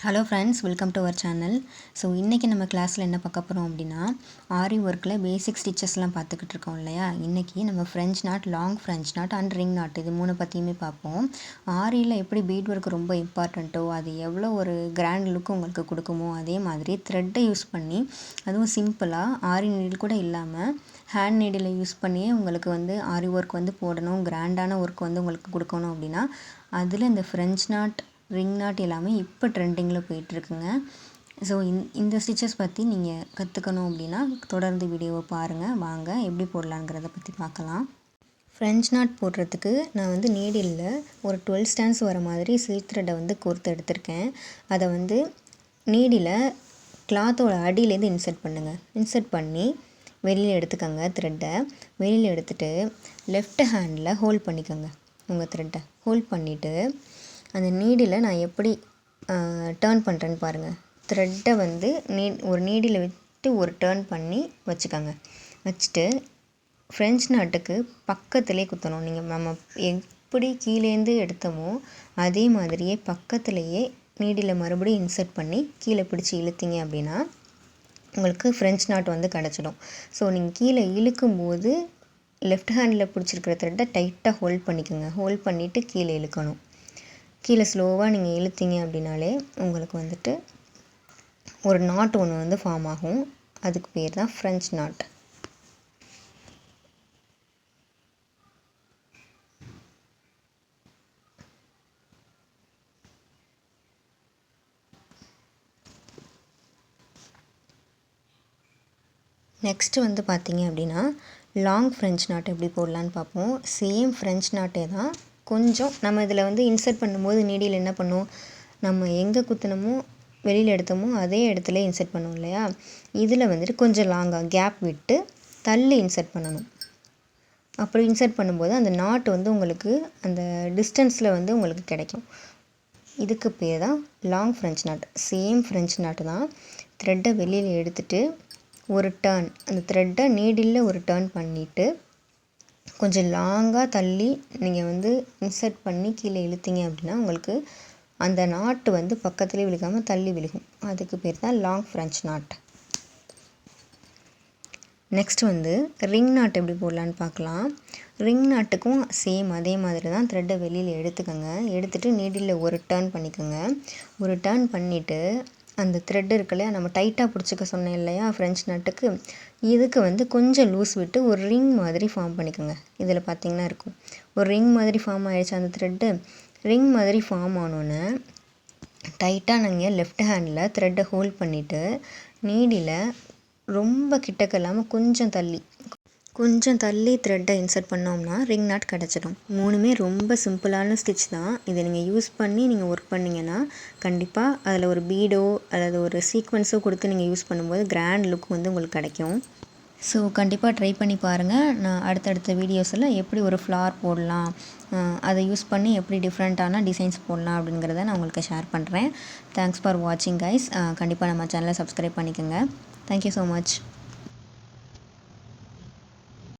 Hello friends, welcome to our channel. So இன்றைக்கி நம்ம கிளாஸில் என்ன பார்க்க போகிறோம் அப்படின்னா, ஆரி ஒர்க்கில் பேசிக் ஸ்டிச்சஸ்லாம் பார்த்துக்கிட்டு இருக்கோம் இல்லையா. இன்றைக்கி நம்ம French not, long French not and ring not இது 3 பற்றியுமே பார்ப்போம். ஆரியில் எப்படி பீட் ஒர்க் ரொம்ப இம்பார்ட்டண்ட்டோ, அது எவ்வளோ ஒரு கிராண்ட் லுக் உங்களுக்கு கொடுக்குமோ, அதே மாதிரி த்ரெட்டை யூஸ் பண்ணி, அதுவும் சிம்பிளாக ஆரி நீடில் கூட இல்லாமல் ஹேண்ட் நீடில் யூஸ் பண்ணியே உங்களுக்கு ஆரி ஒர்க் போடணும், கிராண்டான ஒர்க் உங்களுக்கு கொடுக்கணும் அப்படின்னா, அதில் இந்த ஃப்ரெஞ்ச் நாட், ரிங் நாட் எல்லாமே இப்போ ட்ரெண்டிங்கில் போயிட்டுருக்குங்க. ஸோ இந்த ஸ்டிச்சஸ் பற்றி நீங்கள் கற்றுக்கணும் அப்படின்னா தொடர்ந்து வீடியோவை பாருங்கள். வாங்க எப்படி போடலாங்கிறத பற்றி பார்க்கலாம். ஃப்ரெஞ்ச் நாட் போடுறதுக்கு நான் நீடிலில் ஒரு 12 ஸ்டாண்ட்ஸ் வர மாதிரி சில்க் த்ரெட்டை கோர்த்து எடுத்திருக்கேன். அதை நீடில் கிளாத்தோட அடியிலேருந்து இன்சர்ட் பண்ணுங்கள். இன்சர்ட் பண்ணி வெளியில் எடுத்துக்கோங்க. த்ரெட்டை வெளியில் எடுத்துகிட்டு லெஃப்ட் ஹேண்டில் ஹோல்ட் பண்ணிக்கோங்க. உங்கள் த்ரெட்டை ஹோல்ட் பண்ணிவிட்டு அந்த நீடில் நான் எப்படி டேர்ன் பண்ணுறேன்னு பாருங்கள். த்ரெட்டை ஒரு நீடில் விட்டு ஒரு டேர்ன் பண்ணி வச்சுக்கோங்க. வச்சுட்டு ஃப்ரெஞ்ச் நாட்டுக்கு பக்கத்துலேயே குத்தணும். நம்ம எப்படி கீழேருந்து எடுத்தோமோ அதே மாதிரியே பக்கத்துலேயே நீடில் மறுபடியும் இன்சர்ட் பண்ணி கீழே பிடிச்சி இழுத்தீங்க அப்படின்னா உங்களுக்கு ஃப்ரெஞ்ச் நாட் கிடச்சிடும். ஸோ நீங்கள் கீழே இழுக்கும்போது லெஃப்ட் ஹேண்டில் பிடிச்சிருக்கிற த்ரெட்டை டைட்டாக ஹோல்ட் பண்ணிக்கோங்க. ஹோல்ட் பண்ணிவிட்டு கீழே இழுக்கணும். கீழே ஸ்லோவாக நீங்கள் இழுத்தீங்க அப்படின்னாலே உங்களுக்கு ஒரு நாட் ஒன்று ஃபார்ம் ஆகும். அதுக்கு பேர் தான் ஃப்ரெஞ்ச் நாட். நெக்ஸ்ட்டு பார்த்தீங்க அப்படின்னா லாங் ஃப்ரெஞ்ச் நாட் எப்படி போடலான்னு பார்ப்போம். சேம் ஃப்ரெஞ்ச் நாட்டே தான், கொஞ்சம் நம்ம இதில் இன்சர்ட் பண்ணும்போது நீடில் என்ன பண்ணும், நம்ம எங்கே குத்தினமோ வெளியில் எடுத்தோமோ அதே இடத்துல இன்சர்ட் பண்ணுவோம் இல்லையா. இதில் கொஞ்சம் லாங்காக கேப் விட்டு தள்ளி இன்சர்ட் பண்ணணும். அப்படி இன்சர்ட் பண்ணும்போது அந்த நாட் உங்களுக்கு அந்த டிஸ்டன்ஸில் உங்களுக்கு கிடைக்கும். இதுக்கு பேர் தான் long French not. Same French நாட்டு தான். த்ரெட்டை வெளியில் எடுத்துகிட்டு ஒரு டர்ன், அந்த த்ரெட்டை நீடில் ஒரு டர்ன் பண்ணிவிட்டு கொஞ்சம் லாங்காக தள்ளி நீங்கள் இன்சர்ட் பண்ணி கீழே இழுத்தீங்க அப்படின்னா உங்களுக்கு அந்த நாட்டு பக்கத்துலேயே விழுகாமல் தள்ளி விழுகும். அதுக்கு பேர் தான் long French not. Next ring not எப்படி போடலான்னு பார்க்கலாம். ரிங் நாட்டுக்கும் சேம் அதே மாதிரி தான். த்ரெட்டை வெளியில் எடுத்துக்கோங்க. எடுத்துகிட்டு நீடில் ஒரு டர்ன் பண்ணிக்கோங்க. ஒரு டர்ன் பண்ணிவிட்டு அந்த த்ரெட் இருக்கு இல்லையா, நம்ம டைட்டாக பிடிச்சிக்க சொன்னேன் இல்லையா ஃப்ரெஞ்ச் நாட்டுக்கு, இதுக்கு கொஞ்சம் லூஸ் விட்டு ஒரு ரிங் மாதிரி ஃபார்ம் பண்ணிக்கோங்க. இதில் பார்த்திங்கன்னா இருக்கும் ஒரு ரிங் மாதிரி ஃபார்ம் ஆகிடுச்சு. அந்த த்ரெட்டு ரிங் மாதிரி ஃபார்ம் ஆனோன்னே டைட்டாக நீங்கள் லெஃப்ட் ஹேண்டில் த்ரெட்டை ஹோல்ட் பண்ணிவிட்டு நீடில் ரொம்ப கிட்டக்க இல்லாமல் கொஞ்சம் தள்ளி த்ரெட்டை இன்சர்ட் பண்ணோம்னா ரிங் நாட் கிடச்சிடும். 3மே ரொம்ப சிம்பிளான ஸ்டிச் தான். இதை நீங்கள் யூஸ் பண்ணி நீங்கள் ஒர்க் பண்ணிங்கன்னா கண்டிப்பாக அதில் ஒரு பீடோ அல்லது ஒரு சீக்வன்ஸோ கொடுத்து நீங்கள் யூஸ் பண்ணும்போது கிராண்ட் லுக் உங்களுக்கு கிடைக்கும். ஸோ கண்டிப்பாக ட்ரை பண்ணி பாருங்கள். நான் அடுத்தடுத்த வீடியோஸில் எப்படி ஒரு ஃப்ளார் போடலாம், அதை யூஸ் பண்ணி எப்படி டிஃப்ரெண்ட்டான டிசைன்ஸ் போடலாம் அப்படிங்கிறத நான் உங்களுக்கு ஷேர் பண்ணுறேன். தேங்க்ஸ் ஃபார் வாட்சிங் கைஸ். கண்டிப்பாக நம்ம சேனலை சப்ஸ்கிரைப் பண்ணிக்கோங்க. Thank you so much.